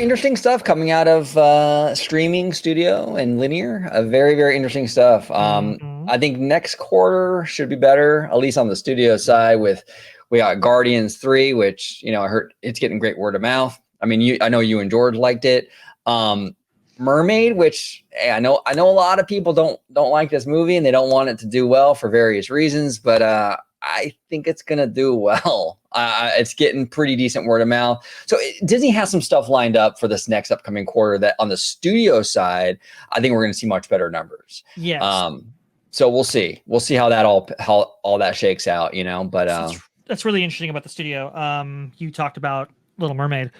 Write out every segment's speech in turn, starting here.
interesting stuff coming out of streaming studio and linear. Very, very interesting stuff. I think next quarter should be better, at least on the studio side. We got Guardians 3, which I heard it's getting great word of mouth. I mean, I know you and George liked it. Mermaid, which I know a lot of people don't like this movie and they don't want it to do well for various reasons, but I think it's gonna do well. It's getting pretty decent word of mouth. So Disney has some stuff lined up for this next upcoming quarter that on the studio side, I think we're gonna see much better numbers. Yes. So we'll see how all that shakes out, But that's really interesting about the studio. You talked about Little Mermaid.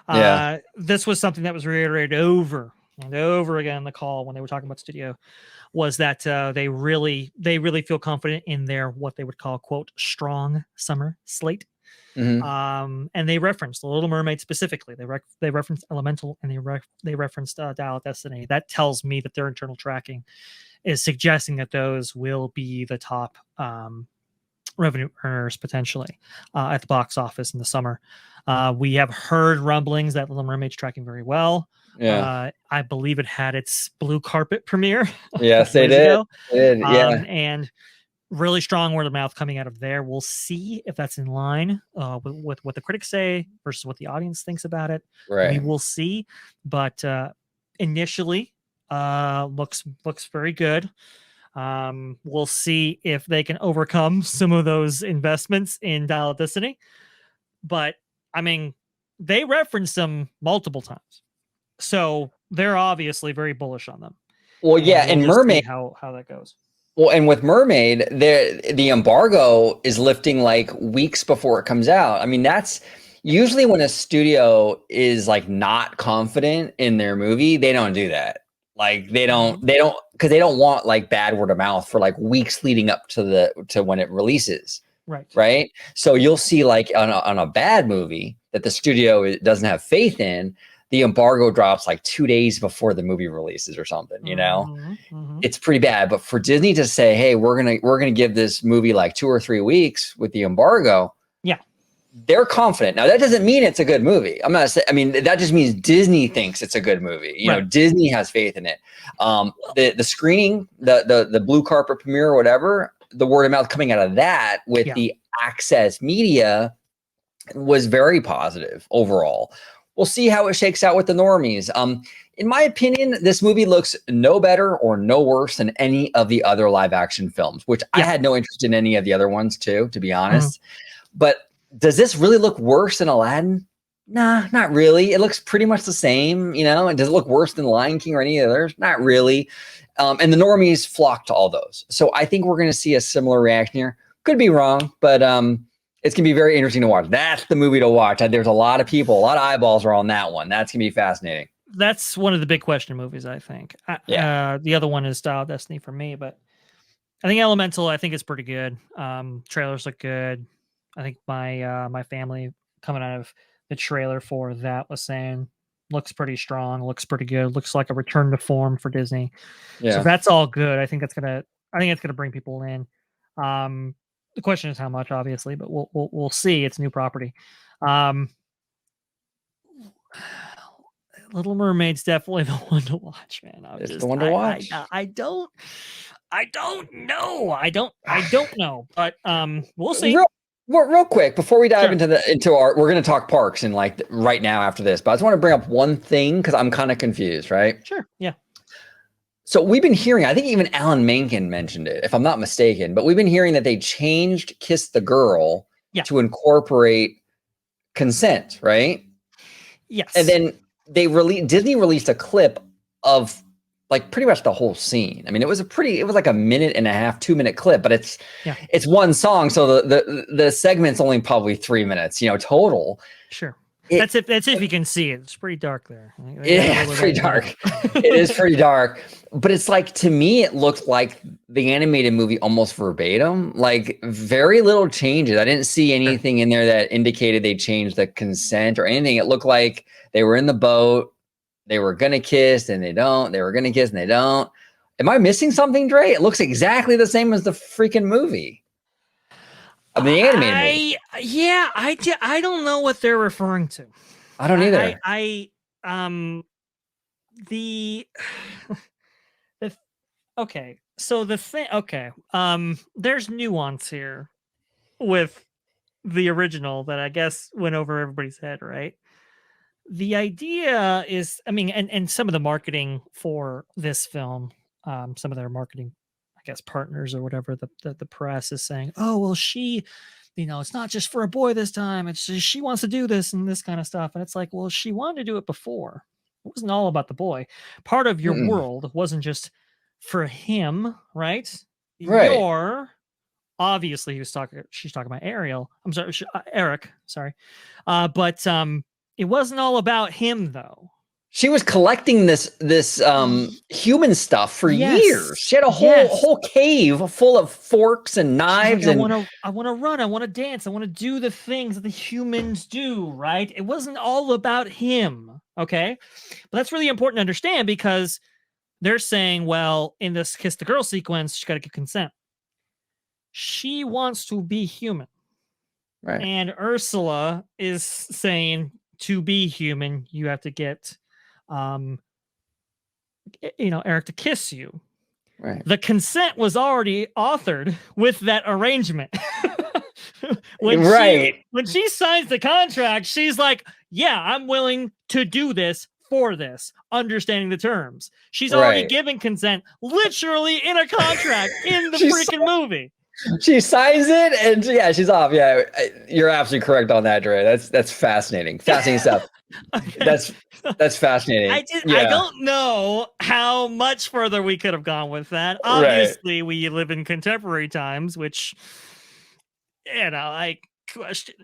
Yeah. This was something that was reiterated over and over again in the call when they were talking about studio, was that they really feel confident in their what they would call, quote, strong summer slate. Mm-hmm. And they referenced the Little Mermaid specifically. They referenced Elemental, and they referenced Dial of Destiny. That tells me that their internal tracking is suggesting that those will be the top revenue earners potentially at the box office in the summer. We have heard rumblings that Little Mermaid's tracking very well. Yeah. I believe it had its blue carpet premiere. Yes, they did. Yeah. And really strong word of mouth coming out of there. We'll see if that's in line with what the critics say versus what the audience thinks about it. Right. We will see, but initially looks very good. We'll see if they can overcome some of those investments in Dial of Destiny. But I mean, they referenced them multiple times, so they're obviously very bullish on them. Well, yeah, and Mermaid, how that goes. Well, and with Mermaid, the embargo is lifting like weeks before it comes out. I mean, that's usually when a studio is like not confident in their movie, they don't do that. Like they don't because they don't want like bad word of mouth for like weeks leading up to when it releases. Right. So you'll see like on a bad movie that the studio doesn't have faith in, the embargo drops like 2 days before the movie releases or something, It's pretty bad. But for Disney to say, hey, we're gonna give this movie like 2 or 3 weeks with the embargo, yeah, they're confident. Now that doesn't mean it's a good movie. I'm not saying. I mean, that just means Disney thinks it's a good movie. You know, Disney has faith in it. The screening, the blue carpet premiere or whatever, the word of mouth coming out of that with the access media was very positive overall. We'll see how it shakes out with the normies. In my opinion, this movie looks no better or no worse than any of the other live action films, which I had no interest in any of the other ones too, to be honest. But does this really look worse than Aladdin? Nah, not really. It looks pretty much the same, And does it look worse than Lion King or any of the others? Not really. And the normies flock to all those. So I think we're going to see a similar reaction here. Could be wrong, but it's going to be very interesting to watch. That's the movie to watch. There's a lot of people, a lot of eyeballs are on that one. That's going to be fascinating. That's one of the big question movies, I think. The other one is Dial of Destiny for me, but I think Elemental, I think it's pretty good. Trailers look good. I think my family coming out of the trailer for that was saying looks pretty strong, looks pretty good, looks like a return to form for Disney. So if that's all good, I think it's gonna bring people in. The question is how much, obviously, but we'll see. It's new property. Little Mermaid's definitely the one to watch, man. It's the one to watch. I don't know, but we'll see. Real quick before we dive into our, we're going to talk parks and like right now after this, but I just want to bring up one thing because I'm kind of confused, right? Sure. Yeah. So we've been hearing, I think even Alan Menken mentioned it, if I'm not mistaken, but we've been hearing that they changed Kiss the Girl to incorporate consent, right? Yes. And then Disney released a clip of like pretty much the whole scene. I mean, it was like a 1.5 minute, 2 minute clip, but it's one song. So the segment's only probably 3 minutes, total. Sure. That's if you can see it. It's pretty dark there. Yeah, it's pretty dark. It is pretty dark. But it's like, to me, it looked like the animated movie almost verbatim, like very little changes. I didn't see anything in there that indicated they changed the consent or anything. It looked like they were in the boat. They were going to kiss and they don't. They were going to kiss and they don't. Am I missing something, Dre? It looks exactly the same as the freaking movie. I mean, the animated movie. I don't know what they're referring to. I don't either. the okay. So the thing, okay. There's nuance here with the original that I guess went over everybody's head, right? The idea is, I mean, and some of the marketing for this film, some of their marketing, I guess, partners or whatever, the press is saying, oh, well, she, it's not just for a boy this time. It's just, she wants to do this and this kind of stuff. And it's like, well, she wanted to do it before. It wasn't all about the boy. Part of your world wasn't just for him, right? Right. Obviously she's talking about Ariel. I'm sorry, Eric. Sorry. But it wasn't all about him though. She was collecting this human stuff for years. She had a whole cave full of forks and knives. Like, I want to run. I want to dance. I want to do the things that the humans do. Right? It wasn't all about him. Okay, but that's really important to understand because they're saying, well, in this kiss the girl sequence, she's got to get consent. She wants to be human, right? And Ursula is saying, to be human, you have to get Eric to kiss you. Right. The consent was already authored with that arrangement. when she signs the contract, she's like, yeah, I'm willing to do this for this, understanding the terms. She's already given consent literally in a contract in the freaking movie. She signs it and she's off. Yeah, you're absolutely correct on that, Dre. That's fascinating. Fascinating stuff. Okay. That's fascinating. I don't know how much further we could have gone with that. Obviously, we live in contemporary times, which I question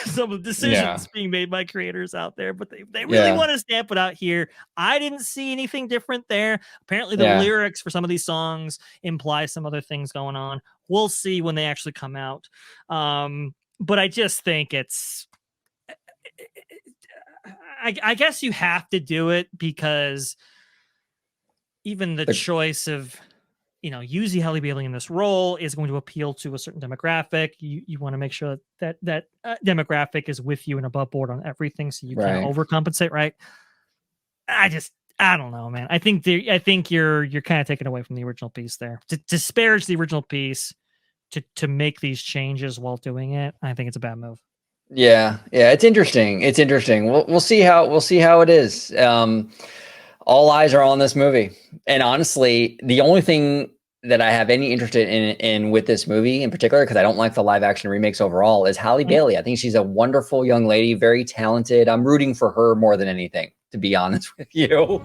some of the decisions being made by creators out there, but they really want to stamp it out here. I didn't see anything different there. Apparently, the lyrics for some of these songs imply some other things going on. We'll see when they actually come out. But I just think it's. I guess you have to do it because even the choice of, using Halle Bailey in this role is going to appeal to a certain demographic. You want to make sure that demographic is with you and above board on everything, so you can't overcompensate, right? I don't know, man. I think you're kind of taken away from the original piece there. To disparage the original piece to make these changes while doing it, I think it's a bad move. Yeah, it's interesting. We'll see how it is. All eyes are on this movie, and honestly, the only thing that I have any interest in with this movie in particular, because I don't like the live action remakes overall, is Halle Bailey. I think she's a wonderful young lady, very talented. I'm rooting for her more than anything, to be honest with you.